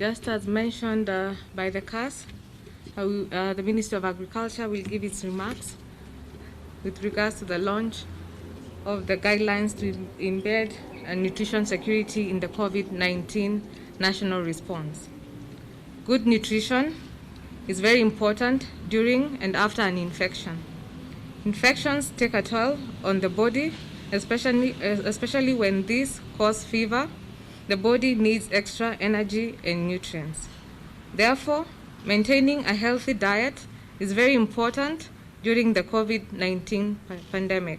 Just as mentioned by the CAS, the Ministry of Agriculture will give its remarks with regards to the launch of the guidelines to embed nutrition security in the COVID-19 national response. Good nutrition is very important during and after an infection. Infections take a toll on the body, especially when these cause fever. The body needs extra energy and nutrients. Therefore, maintaining a healthy diet is very important during the COVID-19 pandemic.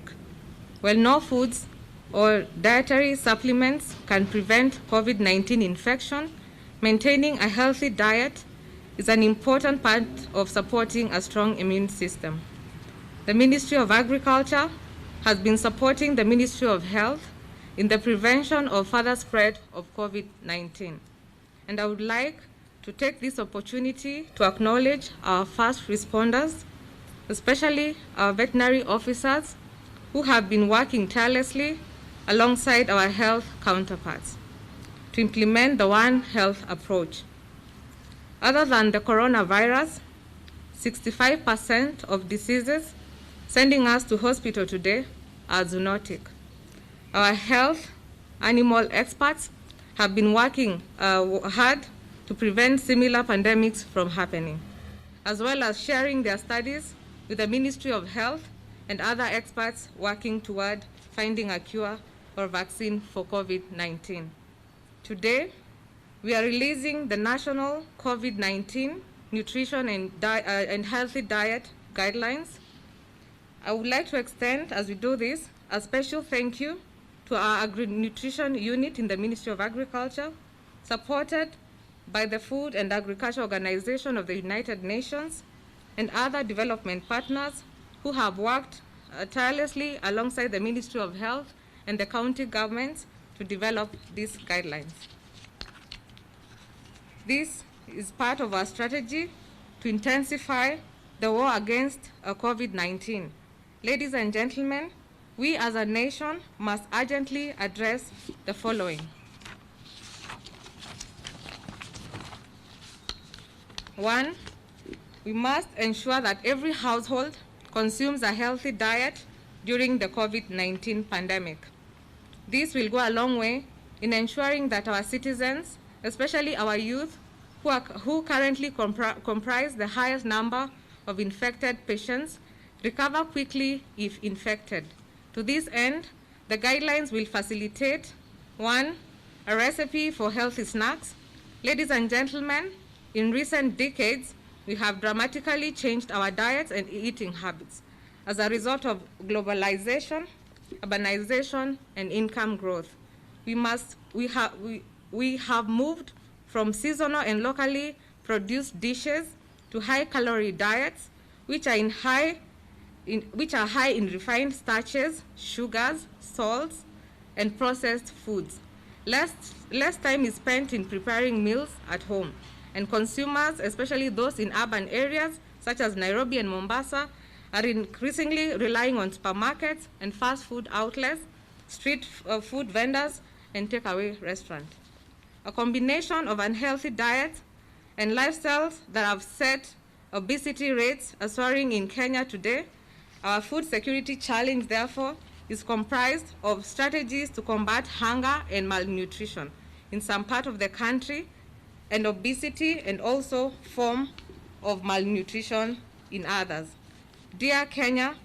While no foods or dietary supplements can prevent COVID-19 infection, maintaining a healthy diet is an important part of supporting a strong immune system. The Ministry of Agriculture has been supporting the Ministry of Health in the prevention of further spread of COVID-19. And I would like to take this opportunity to acknowledge our first responders, especially our veterinary officers who have been working tirelessly alongside our health counterparts to implement the One Health approach. Other than the coronavirus, 65% of diseases sending us to hospital today are zoonotic. Our health animal experts have been working hard to prevent similar pandemics from happening, as well as sharing their studies with the Ministry of Health and other experts working toward finding a cure or vaccine for COVID-19. Today, we are releasing the National COVID-19 Nutrition and Healthy Diet Guidelines. I would like to extend, as we do this, a special thank you to our Agri-Nutrition Unit in the Ministry of Agriculture, supported by the Food and Agriculture Organization of the United Nations and other development partners who have worked tirelessly alongside the Ministry of Health and the county governments to develop these guidelines. This is part of our strategy to intensify the war against COVID-19. Ladies and gentlemen, we as a nation must urgently address the following. 1, we must ensure that every household consumes a healthy diet during the COVID-19 pandemic. This will go a long way in ensuring that our citizens, especially our youth, who currently comprise the highest number of infected patients, recover quickly if infected. To this end, the guidelines will facilitate 1, a recipe for healthy snacks. Ladies and gentlemen, in recent decades, we have dramatically changed our diets and eating habits as a result of globalization, urbanization, and income growth. We have moved from seasonal and locally produced dishes to high-calorie diets, which are high in refined starches, sugars, salts, and processed foods. Less time is spent in preparing meals at home, and consumers, especially those in urban areas such as Nairobi and Mombasa, are increasingly relying on supermarkets and fast food outlets, street food vendors, and takeaway restaurants. A combination of unhealthy diets and lifestyles that have set obesity rates soaring in Kenya today. Our food security challenge, therefore, is comprised of strategies to combat hunger and malnutrition in some part of the country, and obesity and also form of malnutrition in others. Dear Kenya,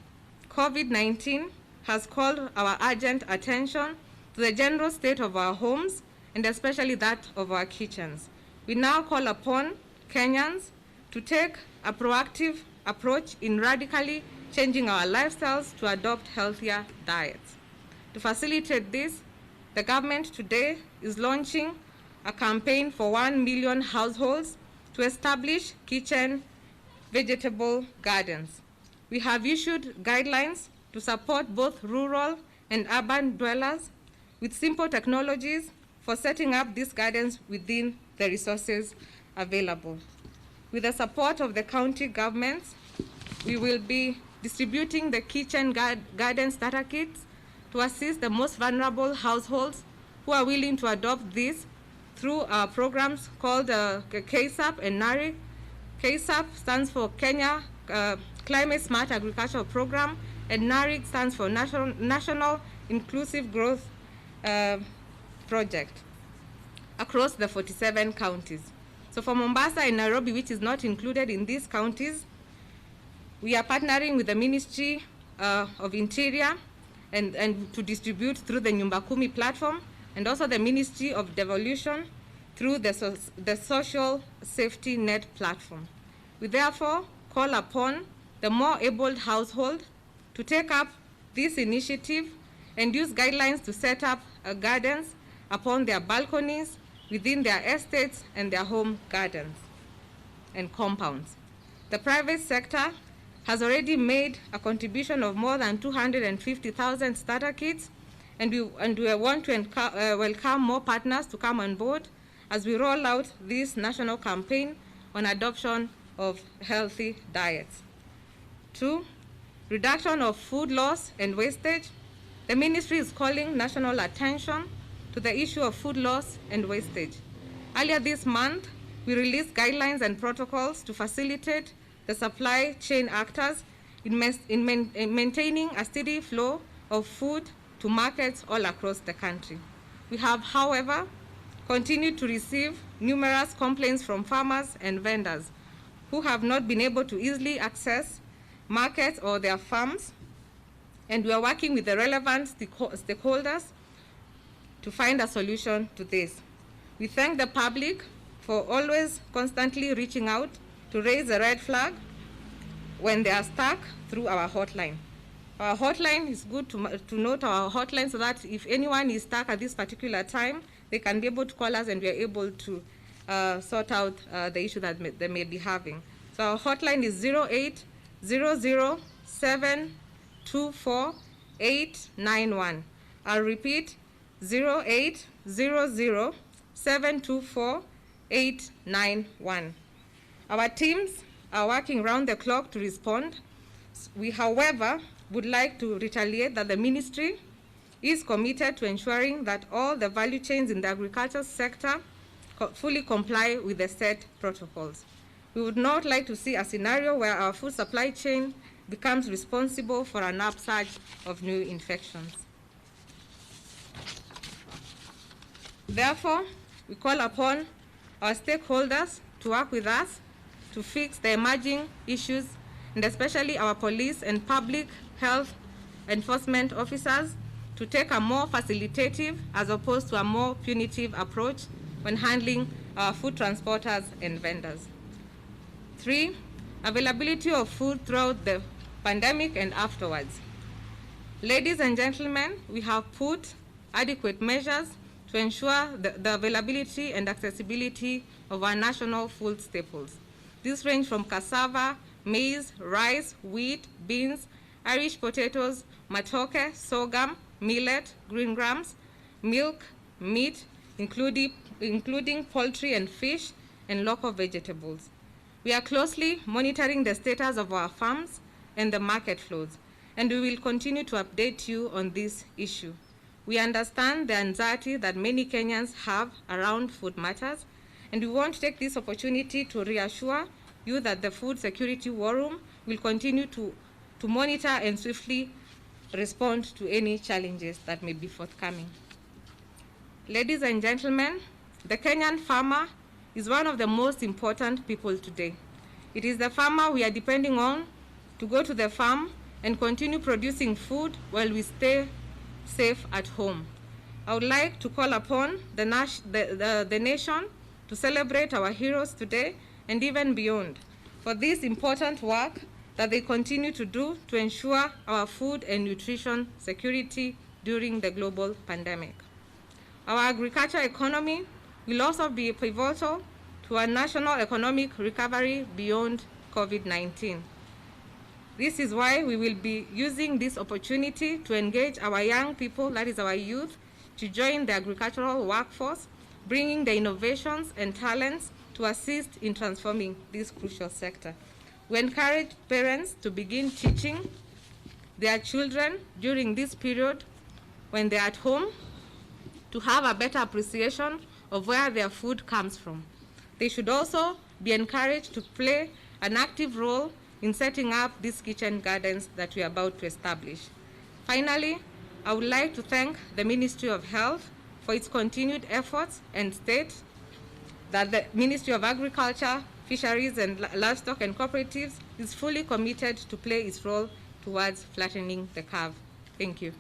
COVID-19 has called our urgent attention to the general state of our homes and especially that of our kitchens. We now call upon Kenyans to take a proactive approach in radically changing our lifestyles to adopt healthier diets. To facilitate this, the government today is launching a campaign for 1 million households to establish kitchen vegetable gardens. We have issued guidelines to support both rural and urban dwellers with simple technologies for setting up these gardens within the resources available. With the support of the county governments, we will be distributing the kitchen garden starter kits to assist the most vulnerable households who are willing to adopt this through our programs called CASAP and NARIC. CASAP stands for Kenya Climate Smart Agricultural Program, and NARIC stands for National Inclusive Growth Project across the 47 counties. So for Mombasa and Nairobi, which is not included in these counties, we are partnering with the Ministry of Interior and to distribute through the Nyumba Kumi platform, and also the Ministry of Devolution through the Social Safety Net platform. We therefore call upon the more abled household to take up this initiative and use guidelines to set up gardens upon their balconies, within their estates and their home gardens and compounds. The private sector has already made a contribution of more than 250,000 starter kits, and we want to welcome more partners to come on board as we roll out this national campaign on adoption of healthy diets. 2, reduction of food loss and wastage. The ministry is calling national attention to the issue of food loss and wastage. Earlier this month, we released guidelines and protocols to facilitate the supply chain actors in maintaining a steady flow of food to markets all across the country. We have, however, continued to receive numerous complaints from farmers and vendors who have not been able to easily access markets or their farms, and we are working with the relevant stakeholders to find a solution to this. We thank the public for always constantly reaching out to raise a red flag when they are stuck through our hotline. Our hotline is good to note our hotline so that if anyone is stuck at this particular time, they can be able to call us and we are able to sort out the issue that they may be having. So our hotline is 0800-724-891. I'll repeat, 0800-724-891. Our teams are working round the clock to respond. We, however, would like to retaliate that the ministry is committed to ensuring that all the value chains in the agricultural sector fully comply with the set protocols. We would not like to see a scenario where our food supply chain becomes responsible for an upsurge of new infections. Therefore, we call upon our stakeholders to work with us to fix the emerging issues, and especially our police and public health enforcement officers to take a more facilitative as opposed to a more punitive approach when handling our food transporters and vendors. 3, availability of food throughout the pandemic and afterwards. Ladies and gentlemen, we have put adequate measures to ensure the availability and accessibility of our national food staples. These range from cassava, maize, rice, wheat, beans, Irish potatoes, matoke, sorghum, millet, green grams, milk, meat, including poultry and fish, and local vegetables. We are closely monitoring the status of our farms and the market flows, and we will continue to update you on this issue. We understand the anxiety that many Kenyans have around food matters, and we want to take this opportunity to reassure you that the Food Security War Room will continue to monitor and swiftly respond to any challenges that may be forthcoming. Ladies and gentlemen, the Kenyan farmer is one of the most important people today. It is the farmer we are depending on to go to the farm and continue producing food while we stay safe at home. I would like to call upon the nation to celebrate our heroes today and even beyond for this important work that they continue to do to ensure our food and nutrition security during the global pandemic. Our agriculture economy will also be pivotal to our national economic recovery beyond COVID-19. This is why we will be using this opportunity to engage our young people, that is our youth, to join the agricultural workforce, bringing the innovations and talents to assist in transforming this crucial sector. We encourage parents to begin teaching their children during this period when they're at home to have a better appreciation of where their food comes from. They should also be encouraged to play an active role in setting up these kitchen gardens that we are about to establish. Finally, I would like to thank the Ministry of Health for its continued efforts and state that the Ministry of Agriculture, Fisheries and Livestock and Cooperatives is fully committed to play its role towards flattening the curve. Thank you.